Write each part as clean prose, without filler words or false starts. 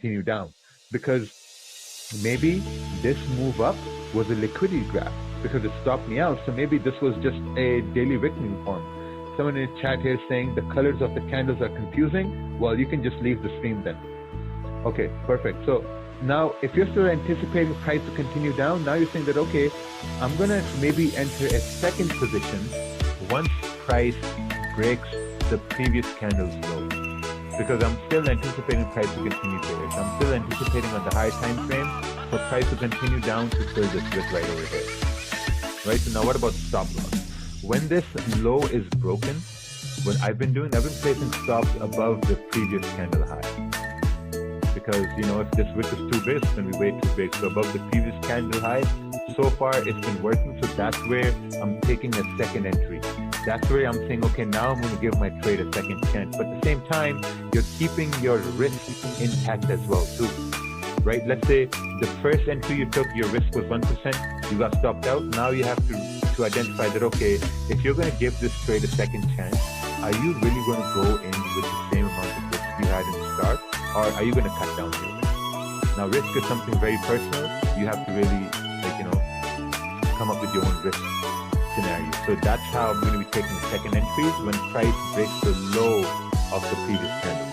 continue down, because maybe this move up was a liquidity graph because it stopped me out. So maybe this was just a daily Rickman form. Someone in the chat here saying the colors of the candles are confusing. Well, you can just leave the stream then. Okay, perfect. So now if you're still anticipating price to continue down, now you're saying that, okay, I'm gonna maybe enter a second position once price breaks the previous candle's low, because I'm still anticipating price to continue bearish. I'm still anticipating on the higher time frame for price to continue down to fill this wick right over here. Right, so now what about stop loss? When this low is broken, what I've been placing stops above the previous candle high. Because, you know, if this wick is too big, it's going to be way too big. So above the previous candle high, so far it's been working. So that's where I'm taking a second entry. That's where I'm saying, okay, now I'm going to give my trade a second chance. But at the same time, you're keeping your risk intact as well too. Right? Let's say the first entry you took, your risk was 1%, you got stopped out. Now you have to identify that, okay, if you're going to give this trade a second chance, are you really going to go in with the same amount of risk you had in the start, or are you going to cut down your risk? Now, risk is something very personal. You have to really, like, you know, come up with your own risk scenario. So that's how I'm going to be taking second entries when price breaks the low of the previous candle.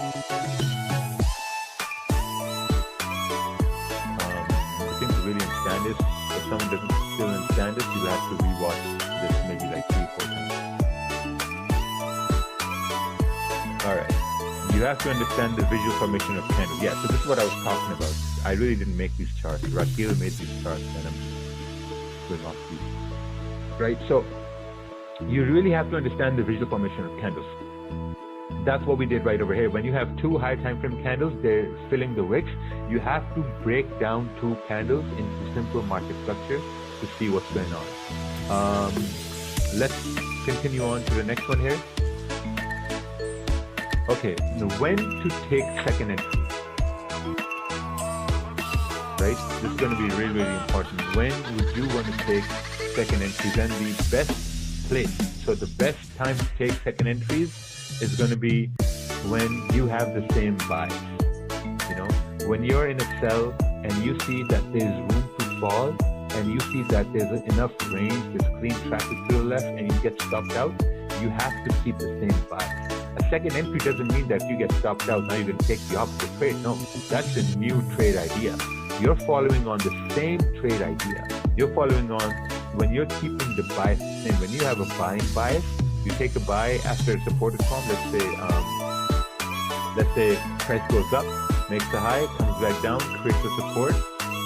I think to really understand this, if someone doesn't still understand this, you'll have to rewatch this maybe like 3-4 times. Alright, you have to understand the visual formation of candles. Yeah, so this is what I was talking about. I really didn't make these charts. Rakil made these charts and I'm going off these. Right, so you really have to understand the visual formation of candles. That's what we did right over here. When you have two high time frame candles, they're filling the wicks. You have to break down two candles into simple market structure to see what's going on. Let's continue on to the next one here. Okay, now when to take second entry. Right? This is going to be really, really important. When would you want to take second entries? And the best place, so the best time to take second entries is going to be when you have the same bias. You know, when you're in a sell and you see that there's room to fall and you see that there's enough range, there's clean traffic to the left and you get stopped out, you have to keep the same bias. A second entry doesn't mean that if you get stopped out, now you're going to take the opposite trade. No, that's a new trade idea. You're following on the same trade idea. You're following on when you're keeping the bias the same. When you have a buying bias, you take a buy after a supported form. Let's say price goes up, makes a high, comes back down, creates a support,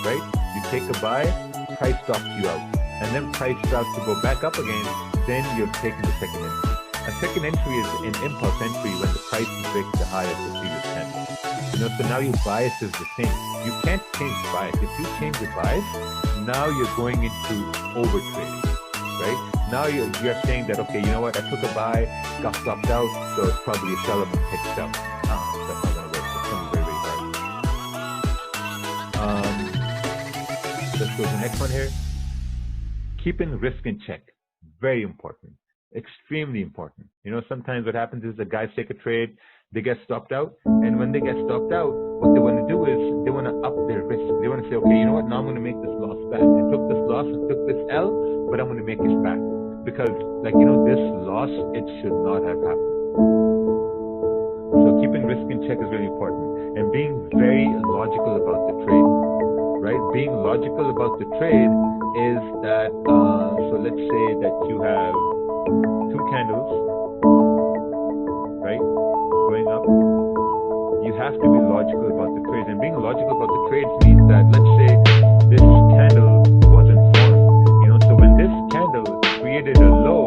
right? You take a buy, price stops you out, and then price starts to go back up again. Then you're taking the second entry. A second entry is an impulse entry when the price breaks the high of the previous candle. You know, so now your bias is the same. You can't change bias. If you change the bias, now you're going into overtrading, right? Now you're saying that, okay, you know what, I took a buy, got stopped out, so it's probably a sell, I'm going to take it out. That's not going to work. It's going to be very, very hard. Let's go to the next one here. Keeping risk in check. Very important. Extremely important. You know, sometimes what happens is the guys take a trade, they get stopped out, and when they get stopped out, what they want to do is they want to up their risk. They want to say, okay, you know what, now I'm going to make this loss back. I took this loss, I took this L, but I'm going to make it back. Because, like, you know, this loss, it should not have happened. So keeping risk in check is really important. And being very logical about the trade, right? Being logical about the trade is that, so let's say that you have two candles, right, going up. You have to be logical about the trades. And being logical about the trades means that, let's say this candle wasn't formed. You know, so when this candle created a low,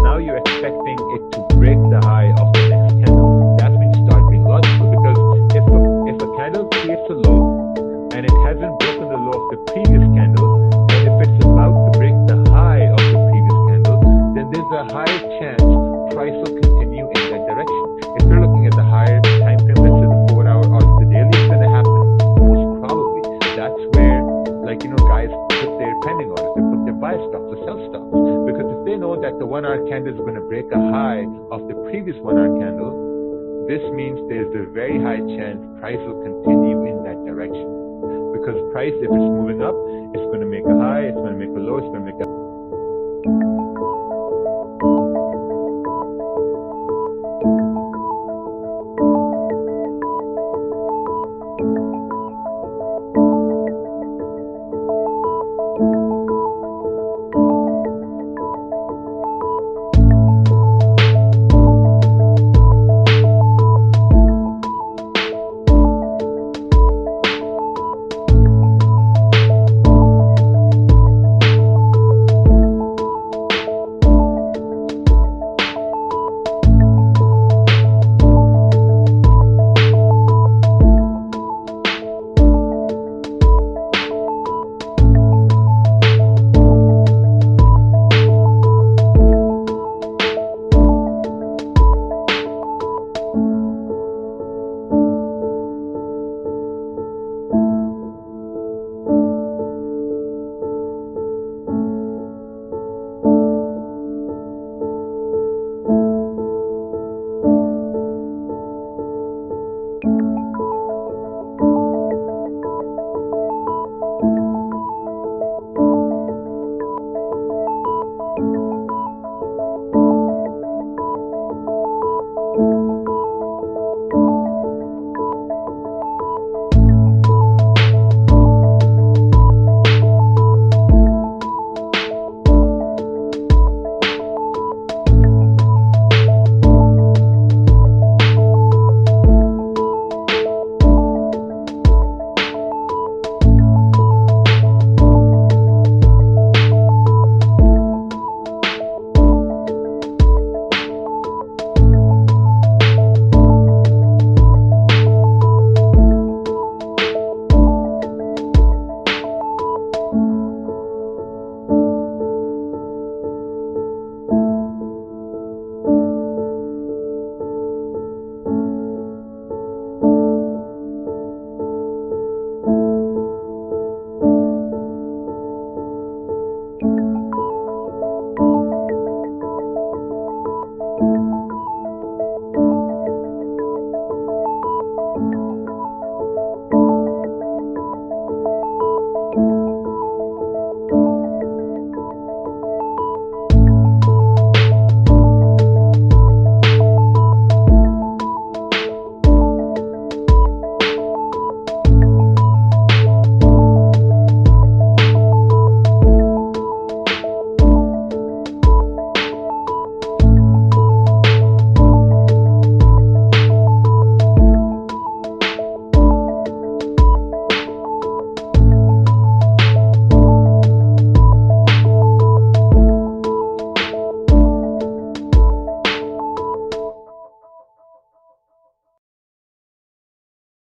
now you're expecting it to break the high of the next candle. That's when you start being logical, because if a candle creates a low and it hasn't broken the low of the previous candle, and if it's about to break the high of the previous candle, then there's a higher chance price will continue in that direction. If you're looking at the higher time frame, let's say the 4-hour or the daily, it's going to happen most probably. That's where, like, you know, guys put their pending orders, they put their buy stops, the sell stops. Because if they know that the 1-hour candle is going to break a high of the previous 1-hour candle, this means there's a very high chance price will continue in that price, if it's moving up, it's going to make a high, it's going to make a low, it's going to make a